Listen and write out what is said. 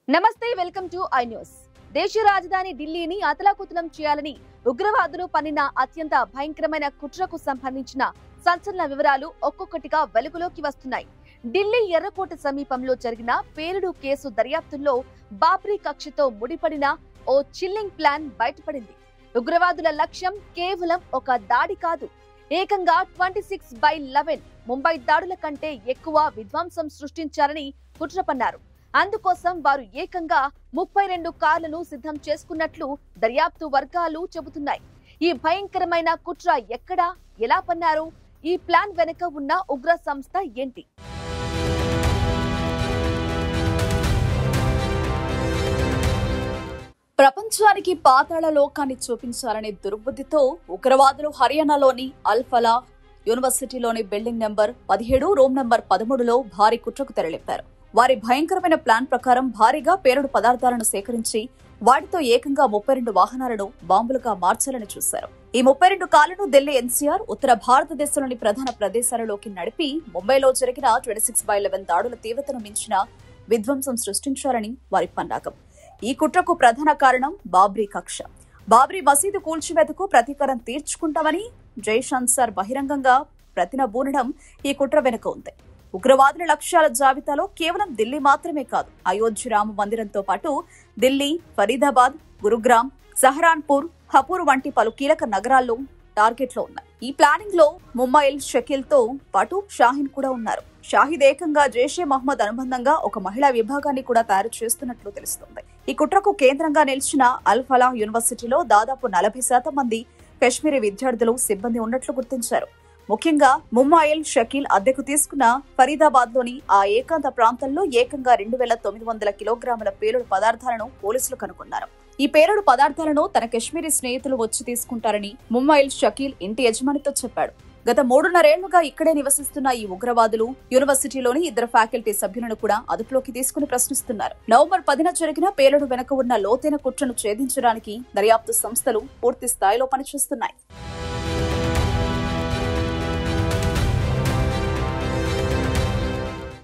నమస్తే welcome to I news. దేశ రాజధాని ఢిల్లీని అతలాకుతలం చేయాలని ఉగ్రవాదులు పన్నిన అత్యంత భయంకరమైన కుట్రకు సంబంధించిన సంచలన వివరాలు ఒక్కొక్కటిగా వెలుగులోకి వస్తున్నాయి. ఢిల్లీ ఎర్రకోట సమీపంలో జరిగిన పేలుడు కేసు దర్యాప్తుల్లో బాబ్రీ కక్షతో ముడిపడిన ఓ చిల్లింగ్ ప్లాన్ బయటపడింది. ఉగ్రవాదుల లక్ష్యం కేవలం ఒక దాడి కాదు, ఏకంగా 26/11 ముంబై దాడుల కంటే ఎక్కువ విధ్వంసం సృష్టించాలని కుట్ర పన్నారు. అందుకోసం వారు ఏకంగా 32 కార్లను సిద్ధం చేసుకున్నట్లు దర్యాప్తు వర్గాలు చెబుతున్నాయి. ఈ భయంకరమైన కుట్ర ఎక్కడ, ఎలా పన్నారు? ఈ ప్లాన్ వెనుక ఉన్న ఉగ్ర సంస్థ ఏంటి? ప్రపంచానికి పాతాళ లోకాన్ని చూపించాలనే దుర్బుద్ధితో ఉగ్రవాదులు హర్యానాలోని అల్ఫలా యూనివర్సిటీలోని బిల్డింగ్ నెంబర్ 17, రూమ్ నెంబర్ 13లో భారీ కుట్రకు తెరలేపారు. వారి భయంకరమైన ప్లాన్ ప్రకారం భారీగా పేలుడు పదార్థాలను సేకరించి వాటితో ఏకంగా 32 వాహనాలను బాంబులుగా మార్చాలని చూశారు. ఈ 32 కార్లను ఢిల్లీ ఎన్సీఆర్, ఉత్తర భారతదేశంలోని ప్రధాన ప్రదేశాలలోకి నడిపి ముంబైలో జరిగిన 26/11 దాడుల తీవ్రతను మించిన విధ్వంసం సృష్టించాలని వారి పన్నాగం. ఈ కుట్రకు ప్రధాన కారణం బాబ్రీ కక్ష. బాబ్రీ మసీదు కూల్చివేతకు ప్రతీకారం తీర్చుకుంటామని జైష్ అన్సార్ బహిరంగంగా ప్రతినబూనడం ఈ కుట్ర వెనుక ఉంది. ఉగ్రవాదుల లక్ష్యాల జాబితాలో కేవలం ఢిల్లీ మాత్రమే కాదు, అయోధ్య రామ మందిరంతో పాటు ఢిల్లీ, ఫరీదాబాద్, గురుగ్రామ్, సహరాన్పూర్, హపూర్ వంటి పలు కీలక నగరాల్లో టార్గెట్లో ఉన్నాయి. ఈ ప్లానింగ్ లో ముమ్మాయిల్ షకీల్ తో పాటు షాహీన్ కూడా ఉన్నారు. షాహిద్ ఏకంగా జైషే మహమ్మద్ అనుబంధంగా ఒక మహిళా విభాగాన్ని కూడా తయారు చేస్తున్నట్లు తెలుస్తోంది. ఈ కుట్రకు కేంద్రంగా నిలిచిన అల్ ఫలాహ్ యూనివర్సిటీలో దాదాపు 40% మంది కశ్మీరీ విద్యార్థులు, సిబ్బంది ఉన్నట్లు గుర్తించారు. ముఖ్యంగా ముమ్మాయిల్ షకీల్ అద్దెకు తీసుకున్న ఫరీదాబాద్ లోని ఆ ఏకాంత ప్రాంతంలో ఏకంగా 2900 కిలోగ్రాముల పేలుడు పదార్థాలను పోలీసులు కనుగొన్నారు. ఈ పేలుడు పదార్థాలను తన కశ్మీరీ స్నేహితులు వచ్చి తీసుకుంటారని ముమ్మాయిల్ షకీల్ ఇంటి యజమానితో చెప్పాడు. గత 3.5 ఏళ్లుగా ఇక్కడే నివసిస్తున్న ఈ ఉగ్రవాదులు యూనివర్సిటీలోని 2 ఫ్యాకల్టీ సభ్యులను కూడా అదుపులోకి తీసుకుని ప్రశ్నిస్తున్నారు. నవంబర్ 10న జరిగిన పేలుడు వెనుక ఉన్న లోతైన కుట్రను ఛేదించడానికి దర్యాప్తు సంస్థలు పూర్తి స్థాయిలో పనిచేస్తున్నాయి.